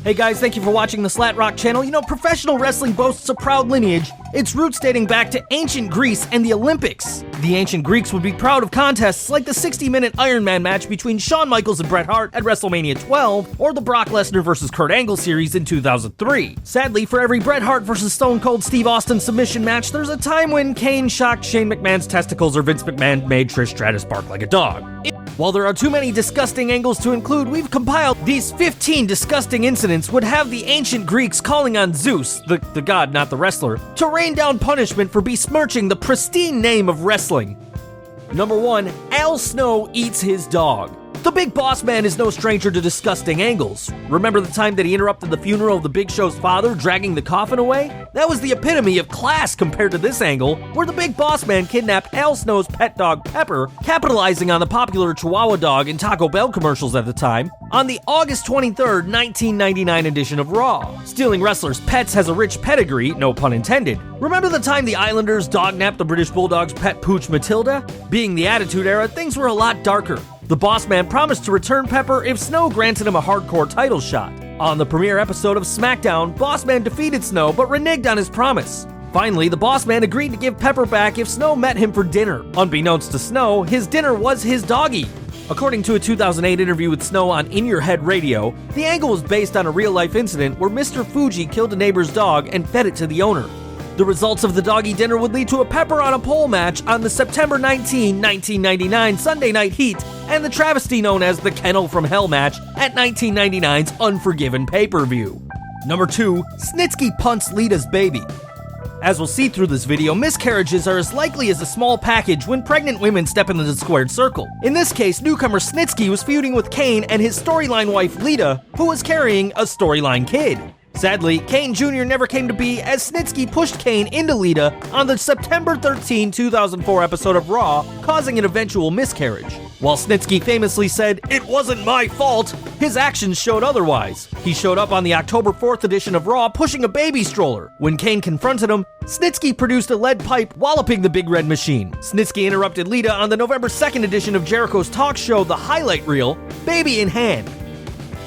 Hey guys, thank you for watching the Slat Rock channel. You know, professional wrestling boasts a proud lineage, its roots dating back to ancient Greece and the Olympics. The ancient Greeks would be proud of contests like the 60-minute Iron Man match between Shawn Michaels and Bret Hart at WrestleMania 12, or the Brock Lesnar vs. Kurt Angle series in 2003. Sadly, for every Bret Hart vs. Stone Cold Steve Austin submission match, there's a time when Kane shocked Shane McMahon's testicles or Vince McMahon made Trish Stratus bark like a dog. While there are too many disgusting angles to include, we've compiled these 15 disgusting incidents would have the ancient Greeks calling on Zeus, the god, not the wrestler, to rain down punishment for besmirching the pristine name of wrestling. Number 1, Al Snow eats his dog. The Big Boss Man is no stranger to disgusting angles. Remember the time that he interrupted the funeral of the Big Show's father, dragging the coffin away? That was the epitome of class compared to this angle, where the Big Boss Man kidnapped Al Snow's pet dog Pepper, capitalizing on the popular Chihuahua dog in Taco Bell commercials at the time, on the August 23rd, 1999 edition of Raw. Stealing wrestlers' pets has a rich pedigree, no pun intended. Remember the time the Islanders dog-napped the British Bulldog's pet pooch Matilda? Being the Attitude Era, things were a lot darker. The Boss Man promised to return Pepper if Snow granted him a hardcore title shot. On the premiere episode of SmackDown, Boss Man defeated Snow but reneged on his promise. Finally, the Boss Man agreed to give Pepper back if Snow met him for dinner. Unbeknownst to Snow, his dinner was his doggy. According to a 2008 interview with Snow on In Your Head Radio, the angle was based on a real-life incident where Mr. Fuji killed a neighbor's dog and fed it to the owner. The results of the doggy dinner would lead to a Pepper on a pole match on the September 19, 1999 Sunday Night Heat and the travesty known as the Kennel from Hell match at 1999's Unforgiven pay-per-view. Number 2, Snitsky punts Lita's baby. As we'll see through this video, miscarriages are as likely as a small package when pregnant women step into the squared circle. In this case, newcomer Snitsky was feuding with Kane and his storyline wife Lita, who was carrying a storyline kid. Sadly, Kane Jr. never came to be as Snitsky pushed Kane into Lita on the September 13, 2004 episode of Raw, causing an eventual miscarriage. While Snitsky famously said, "It wasn't my fault," his actions showed otherwise. He showed up on the October 4th edition of Raw pushing a baby stroller. When Kane confronted him, Snitsky produced a lead pipe walloping the Big Red Machine. Snitsky interrupted Lita on the November 2nd edition of Jericho's talk show The Highlight Reel, baby in hand.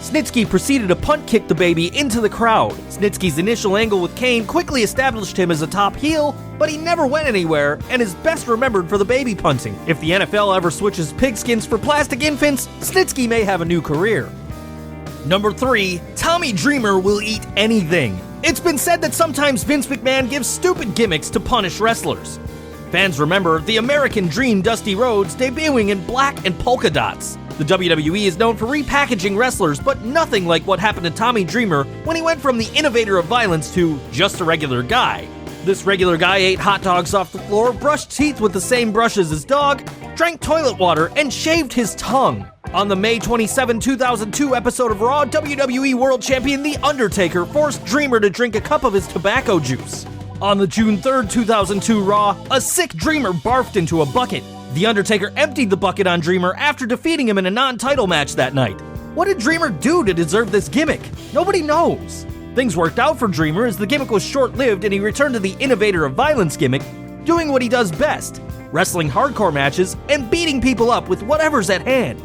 Snitsky proceeded to punt kick the baby into the crowd. Snitsky's initial angle with Kane quickly established him as a top heel, but he never went anywhere and is best remembered for the baby punting. If the NFL ever switches pigskins for plastic infants, Snitsky may have a new career. Number 3, Tommy Dreamer will eat anything. It's been said that sometimes Vince McMahon gives stupid gimmicks to punish wrestlers. Fans remember the American Dream Dusty Rhodes debuting in black and polka dots. The WWE is known for repackaging wrestlers, but nothing like what happened to Tommy Dreamer when he went from the innovator of violence to just a regular guy. This regular guy ate hot dogs off the floor, brushed teeth with the same brush as his dog, drank toilet water, and shaved his tongue. On the May 27, 2002 episode of Raw, WWE World Champion The Undertaker forced Dreamer to drink a cup of his tobacco juice. On the June 3, 2002 Raw, a sick Dreamer barfed into a bucket. The Undertaker emptied the bucket on Dreamer after defeating him in a non-title match that night. What did Dreamer do to deserve this gimmick? Nobody knows. Things worked out for Dreamer as the gimmick was short-lived and he returned to the innovator of violence gimmick, doing what he does best, wrestling hardcore matches and beating people up with whatever's at hand.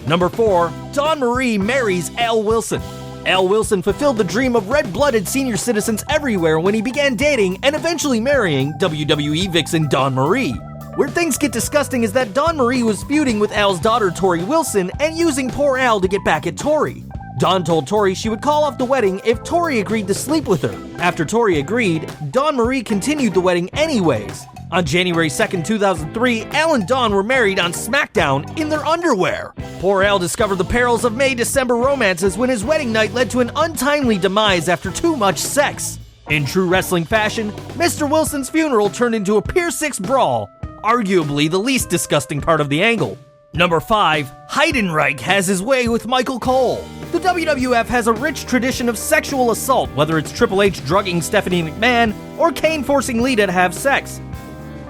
Number 4, Dawn Marie marries Al Wilson. Al Wilson fulfilled the dream of red-blooded senior citizens everywhere when he began dating and eventually marrying WWE vixen Dawn Marie. Where things get disgusting is that Dawn Marie was feuding with Al's daughter Tori Wilson and using poor Al to get back at Tori. Dawn told Tori she would call off the wedding if Tori agreed to sleep with her. After Tori agreed, Dawn Marie continued the wedding anyways. On January 2, 2003, Al and Dawn were married on SmackDown in their underwear. Poor Al discovered the perils of May-December romances when his wedding night led to an untimely demise after too much sex. In true wrestling fashion, Mr. Wilson's funeral turned into a Pier 6 brawl, arguably the least disgusting part of the angle. Number 5, Heidenreich has his way with Michael Cole. The WWF has a rich tradition of sexual assault, whether it's Triple H drugging Stephanie McMahon or Kane forcing Lita to have sex.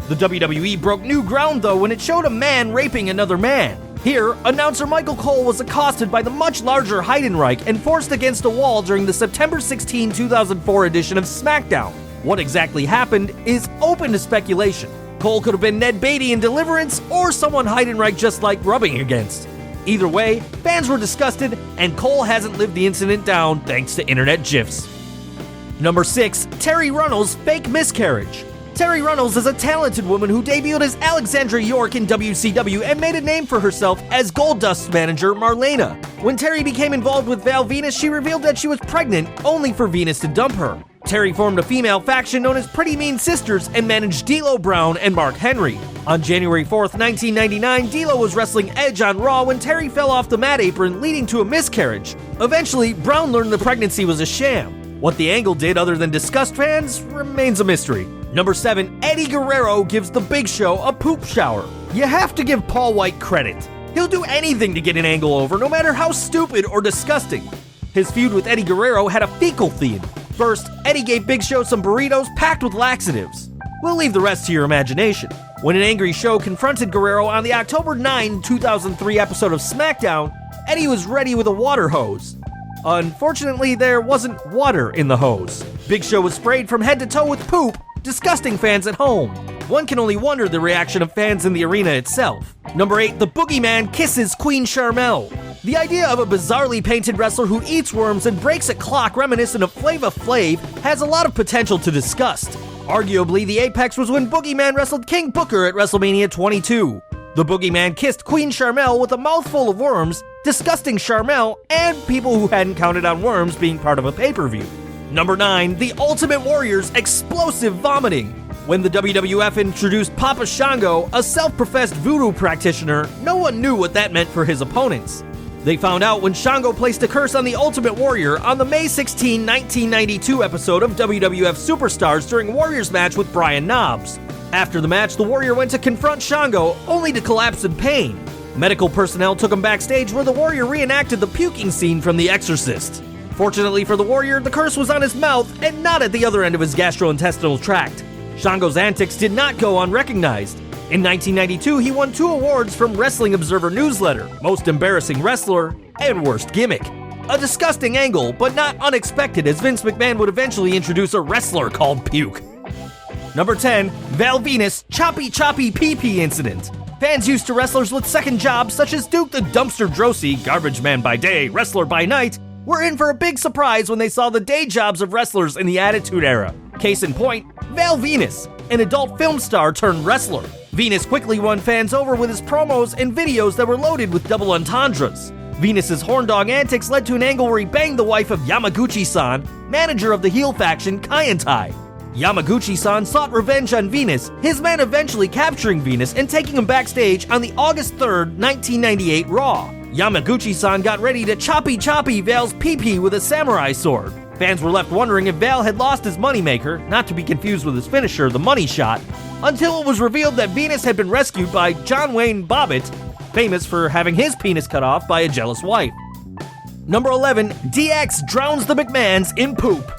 The WWE broke new ground though when it showed a man raping another man. Here, announcer Michael Cole was accosted by the much larger Heidenreich and forced against a wall during the September 16, 2004 edition of SmackDown. What exactly happened is open to speculation. Cole could have been Ned Beatty in Deliverance or someone Heidenreich just liked rubbing against. Either way, fans were disgusted, and Cole hasn't lived the incident down thanks to internet GIFs. Number 6. Terri Runnels' fake miscarriage. Terri Runnels is a talented woman who debuted as Alexandra York in WCW and made a name for herself as Goldust's manager, Marlena. When Terri became involved with Val Venis, she revealed that she was pregnant, only for Venis to dump her. Terri formed a female faction known as Pretty Mean Sisters and managed D'Lo Brown and Mark Henry. On January 4th, 1999, D'Lo was wrestling Edge on Raw when Terri fell off the mat apron, leading to a miscarriage. Eventually, Brown learned the pregnancy was a sham. What the angle did other than disgust fans remains a mystery. Number 7. Eddie Guerrero gives The Big Show a poop shower. You have to give Paul White credit. He'll do anything to get an angle over, no matter how stupid or disgusting. His feud with Eddie Guerrero had a fecal theme. First, Eddie gave Big Show some burritos packed with laxatives. We'll leave the rest to your imagination. When an angry Show confronted Guerrero on the October 9, 2003 episode of SmackDown, Eddie was ready with a water hose. Unfortunately, there wasn't water in the hose. Big Show was sprayed from head to toe with poop, disgusting fans at home. One can only wonder the reaction of fans in the arena itself. Number 8. The Boogie Man kisses Queen Sharmell. The idea of a bizarrely painted wrestler who eats worms and breaks a clock reminiscent of Flava Flav has a lot of potential to disgust. Arguably, the apex was when Boogie Man wrestled King Booker at Wrestlemania 22. The Boogie Man kissed Queen Sharmell with a mouthful of worms, disgusting Sharmell and people who hadn't counted on worms being part of a pay-per-view. Number 9. The Ultimate Warrior's explosive vomiting. When the WWF introduced Papa Shango, a self-professed voodoo practitioner, no one knew what that meant for his opponents. They found out when Shango placed a curse on the Ultimate Warrior on the May 16, 1992 episode of WWF Superstars during Warrior's match with Brian Knobbs. After the match, the Warrior went to confront Shango, only to collapse in pain. Medical personnel took him backstage where the Warrior reenacted the puking scene from The Exorcist. Fortunately for the Warrior, the curse was on his mouth and not at the other end of his gastrointestinal tract. Shango's antics did not go unrecognized. In 1992, he won 2 awards from Wrestling Observer Newsletter, Most Embarrassing Wrestler and Worst Gimmick. A disgusting angle, but not unexpected, as Vince McMahon would eventually introduce a wrestler called Puke. Number 10. Val Venis' choppy peepee incident. Fans used to wrestlers with second jobs such as Duke the Dumpster Drosy, garbage man by day, wrestler by night, were in for a big surprise when they saw the day jobs of wrestlers in the Attitude Era. Case in point, Val Venis, an adult film star turned wrestler. Venis quickly won fans over with his promos and videos that were loaded with double entendres. Venus' horndog antics led to an angle where he banged the wife of Yamaguchi-san, manager of the heel faction Kaientai. Yamaguchi-san sought revenge on Venis, his man eventually capturing Venis and taking him backstage on the August 3rd, 1998 Raw. Yamaguchi-san got ready to choppy Val's peepee with a samurai sword. Fans were left wondering if Val had lost his moneymaker, not to be confused with his finisher, the money shot, until it was revealed that Venis had been rescued by John Wayne Bobbitt, famous for having his penis cut off by a jealous wife. Number 11. DX drowns the McMahons in poop.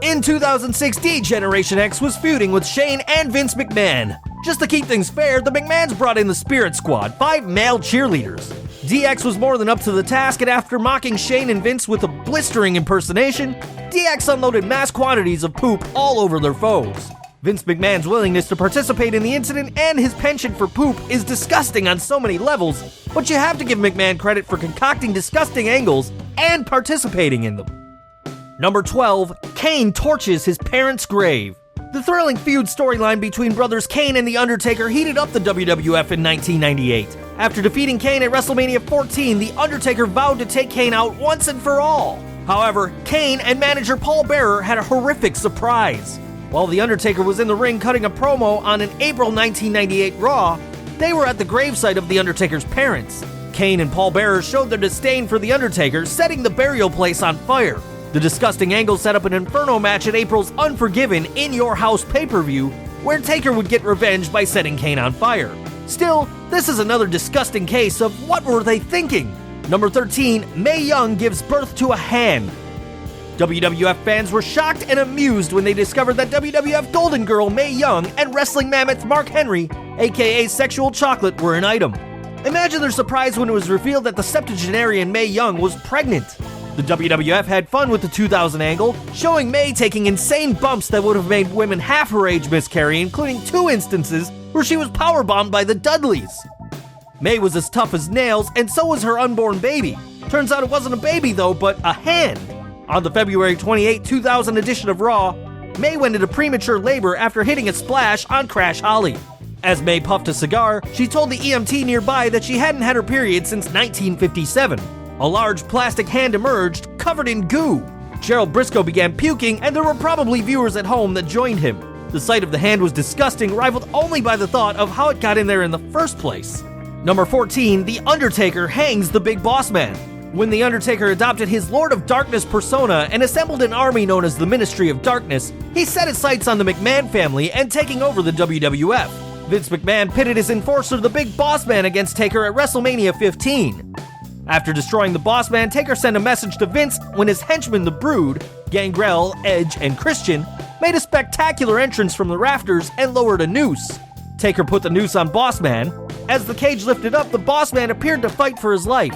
In 2006, D-Generation X was feuding with Shane and Vince McMahon. Just to keep things fair, the McMahons brought in the Spirit Squad, 5 male cheerleaders. DX was more than up to the task, and after mocking Shane and Vince with a blistering impersonation, DX unloaded mass quantities of poop all over their foes. Vince McMahon's willingness to participate in the incident and his penchant for poop is disgusting on so many levels, but you have to give McMahon credit for concocting disgusting angles and participating in them. Number 12. Kane torches his parents' grave. The thrilling feud storyline between brothers Kane and The Undertaker heated up the WWF in 1998. After defeating Kane at WrestleMania 14, The Undertaker vowed to take Kane out once and for all. However, Kane and manager Paul Bearer had a horrific surprise. While The Undertaker was in the ring cutting a promo on an April 1998 Raw, they were at the gravesite of The Undertaker's parents. Kane and Paul Bearer showed their disdain for The Undertaker, setting the burial place on fire. The disgusting angle set up an Inferno match at April's Unforgiven In Your House pay-per-view, where Taker would get revenge by setting Kane on fire. Still, this is another disgusting case of what were they thinking? Number 13. Mae Young gives birth to a hand. WWF fans were shocked and amused when they discovered that WWF Golden Girl Mae Young and wrestling mammoth Mark Henry, aka Sexual Chocolate, were an item. Imagine their surprise when it was revealed that the septuagenarian Mae Young was pregnant. The WWF had fun with the 2000 angle, showing Mae taking insane bumps that would have made women half her age miscarry, including 2 instances where she was powerbombed by the Dudleys. May was as tough as nails, and so was her unborn baby. Turns out it wasn't a baby though, but a hand. On the February 28, 2000 edition of Raw, May went into premature labor after hitting a splash on Crash Holly. As May puffed a cigar, she told the EMT nearby that she hadn't had her period since 1957. A large plastic hand emerged, covered in goo. Gerald Briscoe began puking, and there were probably viewers at home that joined him. The sight of the hand was disgusting, rivaled only by the thought of how it got in there in the first place. Number 14, The Undertaker hangs the Big Boss Man. When The Undertaker adopted his Lord of Darkness persona and assembled an army known as the Ministry of Darkness, he set his sights on the McMahon family and taking over the WWF. Vince McMahon pitted his enforcer, the Big Boss Man, against Taker at WrestleMania 15. After destroying the Boss Man, Taker sent a message to Vince when his henchmen, the Brood, Gangrel, Edge, and Christian, made a spectacular entrance from the rafters and lowered a noose. Taker put the noose on Boss Man. As the cage lifted up, the Boss Man appeared to fight for his life.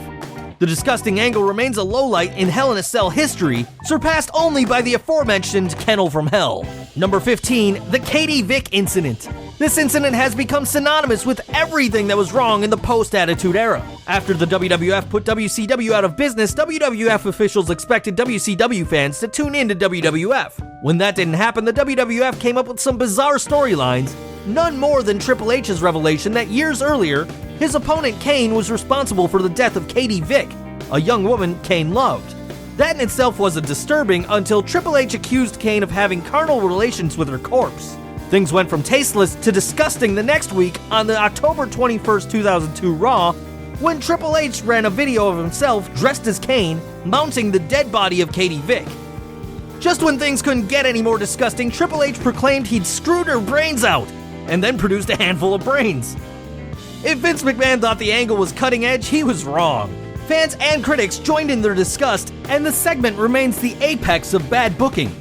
The disgusting angle remains a lowlight in Hell in a Cell history, surpassed only by the aforementioned Kennel from Hell. Number 15, The Katie Vick Incident. This incident has become synonymous with everything that was wrong in the post-Attitude Era. After the WWF put WCW out of business, WWF officials expected WCW fans to tune in to WWF. When that didn't happen, the WWF came up with some bizarre storylines, none more than Triple H's revelation that years earlier, his opponent Kane was responsible for the death of Katie Vick, a young woman Kane loved. That in itself wasn't disturbing until Triple H accused Kane of having carnal relations with her corpse. Things went from tasteless to disgusting the next week on the October 21st, 2002 Raw, when Triple H ran a video of himself dressed as Kane, mounting the dead body of Katie Vick. Just when things couldn't get any more disgusting, Triple H proclaimed he'd screwed her brains out, and then produced a handful of brains. If Vince McMahon thought the angle was cutting edge, he was wrong. Fans and critics joined in their disgust, and the segment remains the apex of bad booking.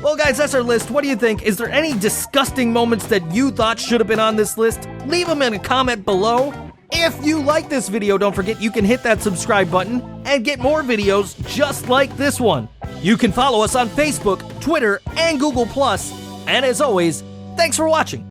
Well guys, that's our list. What do you think? Is there any disgusting moments that you thought should have been on this list? Leave them in a comment below. If you like this video, don't forget you can hit that subscribe button and get more videos just like this one. You can follow us on Facebook, Twitter, and Google+. And as always, thanks for watching.